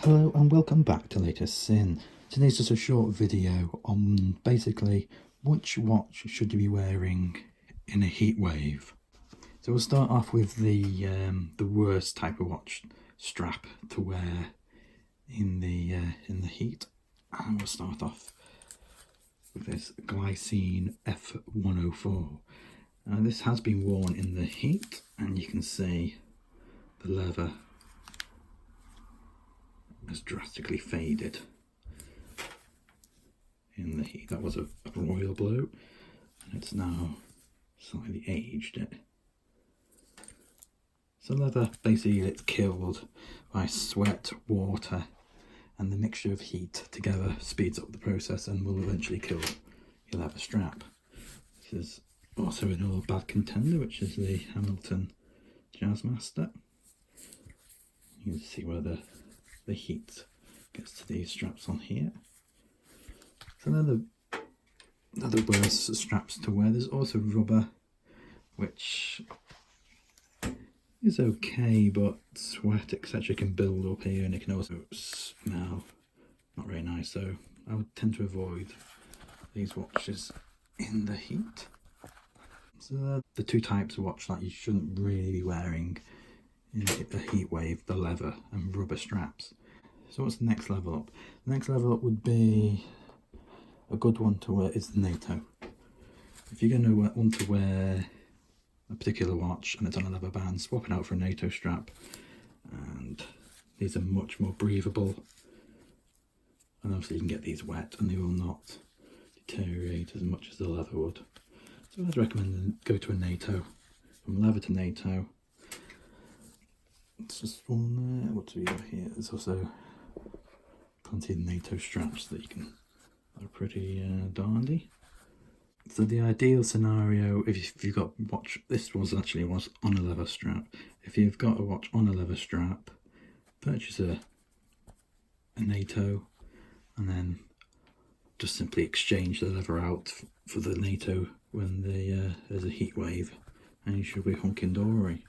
Hello and welcome back to Latest Sinn. Today's just a short video on basically which watch should you be wearing in a heat wave. So we'll start off with the worst type of watch strap to wear in the heat, and we'll start off with this Glycine F104. Now this has been worn in the heat, and you can see the leather has drastically faded in the heat. That was a royal blue, and it's now slightly aged it. So leather, basically it's killed by sweat, water and the mixture of heat together speeds up the process and will eventually kill your leather strap. This is also another bad contender, which is the Hamilton Jazzmaster. You can see where the heat gets to these straps on here. So another worse straps to wear. There's also rubber, which is okay, but sweat etc can build up here, and it can also smell not very nice. So I would tend to avoid these watches in the heat. So the two types of watch that you shouldn't really be wearing in a heat wave: the leather and rubber straps. So what's the next level up? The next level up would be a good one to wear is the NATO. If you're going to want to wear a particular watch and it's on a leather band, swap it out for a NATO strap, and these are much more breathable, and obviously you can get these wet and they will not deteriorate as much as the leather would. So I'd recommend go to a NATO, from leather to NATO. It's just one there. What do we got here? There's also plenty of NATO straps that are pretty dandy. So the ideal scenario, if you've got watch, this was on a leather strap. If you've got a watch on a leather strap, purchase a NATO, and then just simply exchange the leather out for the NATO when there's a heat wave, and you should be hunky dory.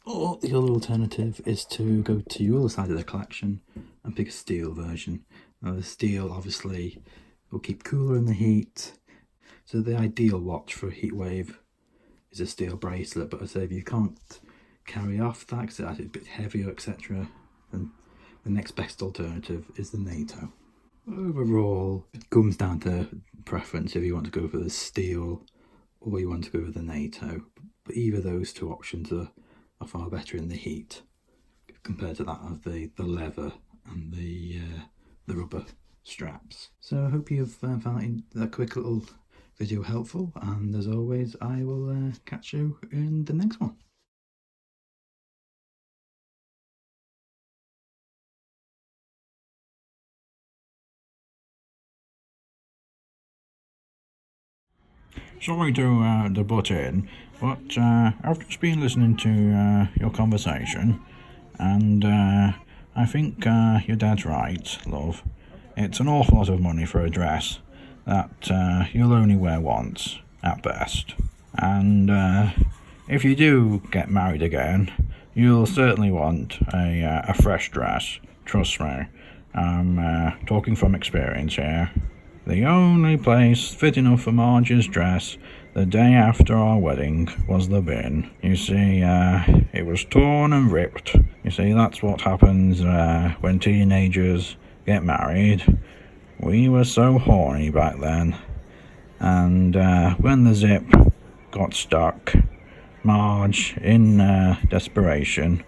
Or the other alternative is to go to your other side of the collection and pick a steel version. Now the steel obviously will keep cooler in the heat, so the ideal watch for a heat wave is a steel bracelet. But I say if you can't carry off that because it's a bit heavier etc, then the next best alternative is the NATO. Overall, it comes down to preference if you want to go for the steel or you want to go with the NATO, but either of those two options are far better in the heat compared to that of the leather and the rubber straps. So I hope you've found that quick little video helpful, and as always I will catch you in the next one. Sorry to butt in, but I've just been listening to your conversation, and I think your dad's right, love. It's an awful lot of money for a dress that you'll only wear once, at best. And if you do get married again, you'll certainly want a fresh dress, trust me. I'm talking from experience here. The only place fit enough for Marge's dress the day after our wedding was the bin. You see, it was torn and ripped. You see, that's what happens when teenagers get married. We were so horny back then. And when the zip got stuck, Marge, in desperation,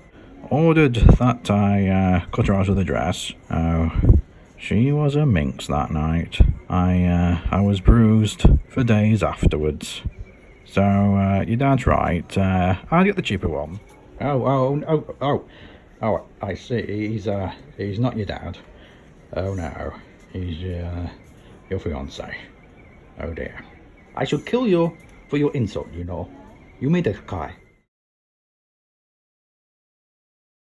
ordered that I cut her out of the dress. Oh, she was a minx that night. I was bruised for days afterwards. So your dad's right. I'll get the cheaper one. Oh! I see. He's not your dad. Oh no, he's your fiance. Oh dear. I shall kill you for your insult. You know, you made a cry.